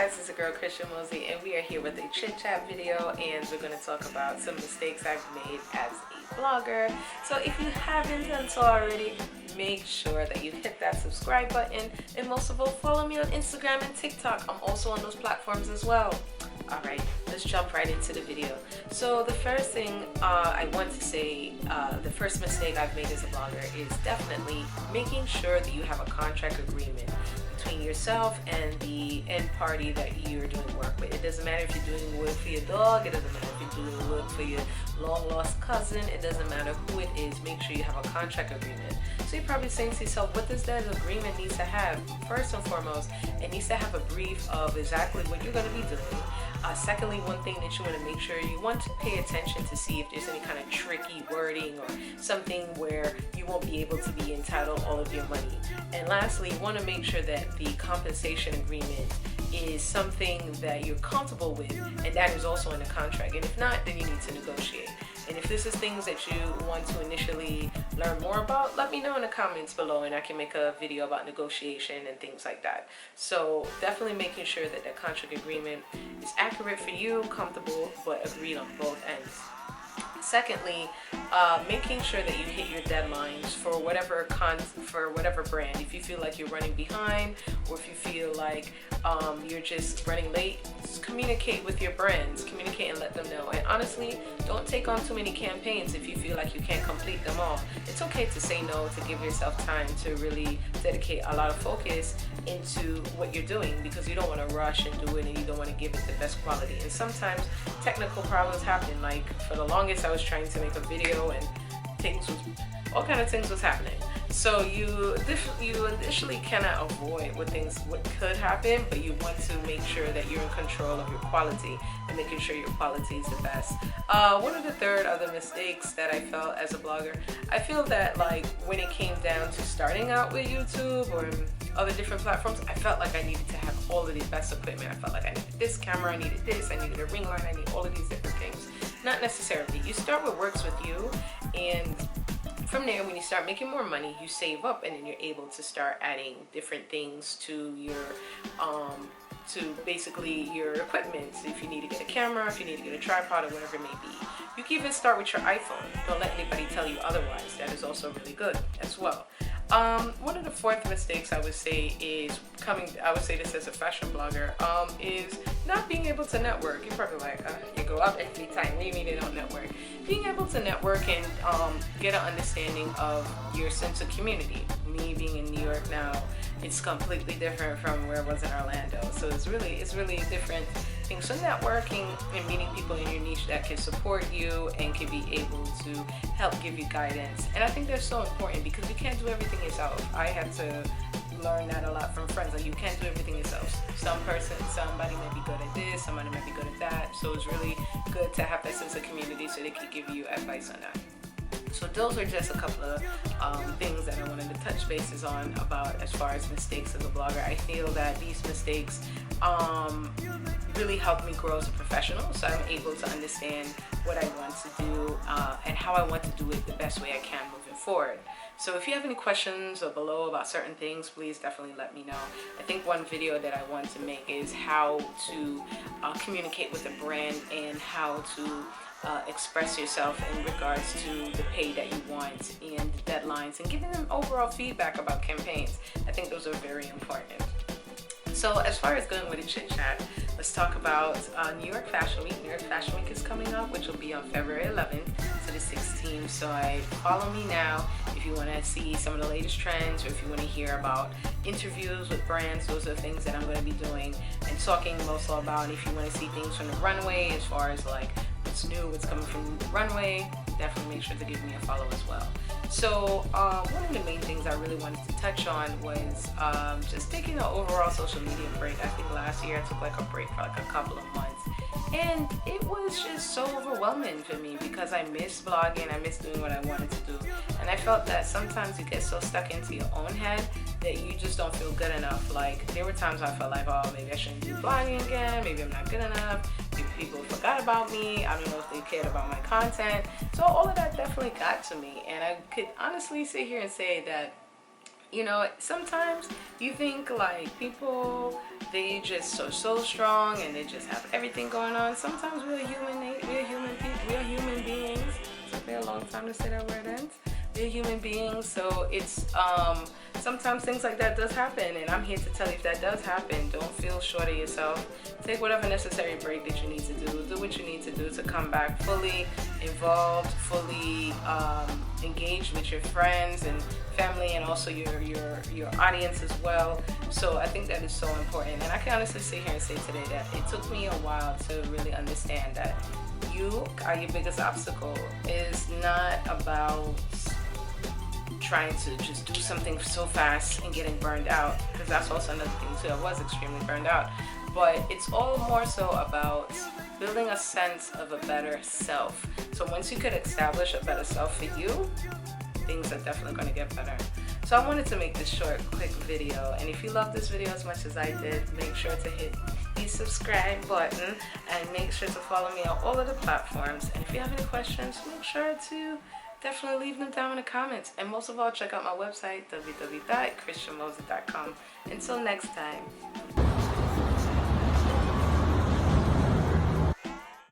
guys, it's your girl Christian Mosey, and we are here with a chit chat video, and we're going to talk about some mistakes I've made as a blogger. So if you haven't done so already, make sure that you hit that subscribe button, and most of all, follow me on Instagram and TikTok. I'm also on those platforms as well. Alright, let's jump right into the video. So the first thing I want to say, the first mistake I've made as a blogger is definitely making sure that you have a contract agreement between yourself and the end party that you're doing work with. It doesn't matter if you're doing work for your dog, it doesn't matter if you're doing work for your long lost cousin, it doesn't matter who it is, make sure you have a contract agreement. So you're probably saying to yourself, what does that agreement need to have? First and foremost, it needs to have a brief of exactly what you're going to be doing. Secondly, one thing that you want to make sure, you want to pay attention to see if there's any kind of tricky wording or something where you won't be able to be entitled all of your money. And lastly, you want to make sure that the compensation agreement is something that you're comfortable with, and that is also in the contract. And if not, then you need to negotiate. And if this is things that you want to initially learn more about, let me know in the comments below, and I can make a video about negotiation and things like that. So definitely making sure that the contract agreement is accurate for you, comfortable, but agreed on both ends. Secondly, making sure that you hit your deadlines for whatever brand. If you feel like you're running behind, or if you feel like you're just running late, just communicate with your brands, communicate and let them know. And honestly, don't take on too many campaigns if you feel like you can't complete them all. It's okay to say no, to give yourself time to really dedicate a lot of focus into what you're doing, because you don't want to rush and do it, and you don't want to give it the best quality. And sometimes technical problems happen. Like for the longest, I was trying to make a video and all kind of things was happening. So you initially cannot avoid what could happen, but you want to make sure that you're in control of your quality and making sure your quality is the best. One of the third other mistakes that I felt as a blogger, I feel that like when it came down to starting out with YouTube or other different platforms, I felt like I needed to have all of the best equipment. I felt like I needed this camera, I needed this, I needed a ring light, I need all of these different things. Not necessarily. You start what works with you, and from there, when you start making more money, you save up, and then you're able to start adding different things to your basically your equipment. So if you need to get a camera, if you need to get a tripod, or whatever it may be. You can even start with your iPhone. Don't let anybody tell you otherwise. That is also really good as well. One of the fourth mistakes I would say is I would say this as a fashion blogger, is not being able to network. You're probably like, you go out every time, what do you mean you don't network? Being able to network and get an understanding of your sense of community. Me being in New York now, it's completely different from where I was in Orlando. So it's really different things. So networking and meeting people in your niche that can support you and can be able to help give you guidance. And I think that's so important, because you can't do everything yourself. I had to learn that a lot from friends. Like, you can't do everything yourself. Somebody might be good at this, somebody might be good at that. So it's really good to have that sense of community so they can give you advice on that. So those are just a couple of things that I wanted to touch bases on about as far as mistakes as a blogger. I feel that these mistakes really helped me grow as a professional, so I'm able to understand what I want to do and how I want to do it the best way I can moving forward. So if you have any questions or below about certain things, please definitely let me know. I think one video that I want to make is how to communicate with a brand and how to express yourself in regards to the pay that you want and the deadlines, and giving them overall feedback about campaigns. I think those are very important. So as far as going with a chit chat, let's talk about New York Fashion Week. New York Fashion Week is coming up, which will be on February 11th to the 16th. So follow me now if you want to see some of the latest trends, or if you want to hear about interviews with brands. Those are the things that I'm going to be doing and talking most about. And if you want to see things from the runway, as far as like what's new, what's coming from the runway, definitely make sure to give me a follow as well. So one of the main things I really wanted to touch on was just taking an overall social media break. I think last year I took like a break for like a couple of months, and it was just so overwhelming for me because I miss blogging, I miss doing what I wanted to do, and I felt that sometimes you get so stuck into your own head that you just don't feel good enough. Like there were times I felt like, oh, maybe I shouldn't do blogging again, maybe I'm not good enough, maybe people forgot about me, I don't know if they cared about my content. So all of that definitely got to me, and I could honestly sit here and say that You know, sometimes you think like people, they just so strong and they just have everything going on. Sometimes we're human beings. It took me a long time to say that word ends. We're human beings, so it's sometimes things like that does happen, and I'm here to tell you if that does happen, don't feel short of yourself. Take whatever necessary break that you need to do what you need to do to come back fully involved, fully engaged with your friends and family, and also your audience as well. So I think that is so important, and I can honestly sit here and say today that it took me a while to really understand that you are your biggest obstacle. Is not about trying to just do something so fast and getting burned out, because that's also another thing too. I was extremely burned out, but it's all more so about building a sense of a better self. So once you could establish a better self for you, things are definitely going to get better. So I wanted to make this short, quick video, and if you love this video as much as I did, make sure to hit the subscribe button and make sure to follow me on all of the platforms. And if you have any questions, make sure to definitely leave them down in the comments. And most of all, check out my website, www.christianmoser.com. Until next time.